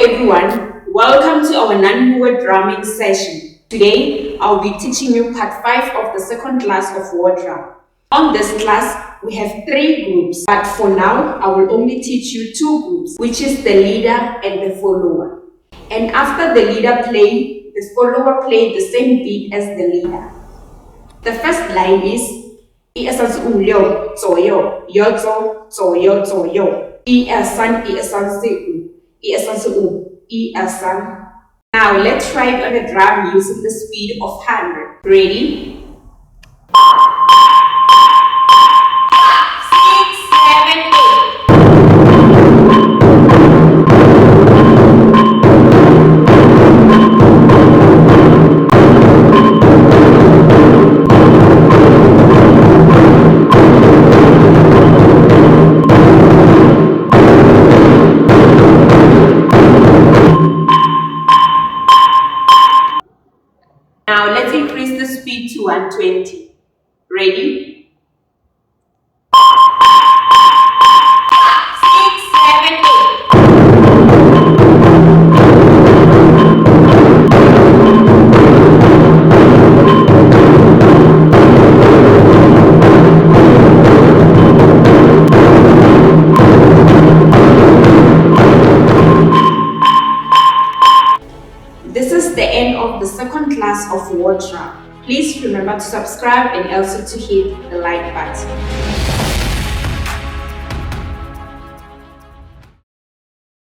everyone, welcome to our non-word drumming session. Today, I'll be teaching you part 5 of the second class of war drum. On this class, we have 3 groups, but for now, I will only teach you 2 groups, which is the leader and the follower. And after the leader play, the follower play the same beat as the leader. The first line is 1、2、3、4、5、6左右，右走左右左右，1、2、3、1、2、3、4、5、1、2、3、4、5、1、2、3。Now let's try it on the drum using the speed of 100. Ready? Now let's increase the speed to 120. Ready? 6, 7, 8. This is the end of the second class of war drum. Please remember to subscribe and also to hit the like button.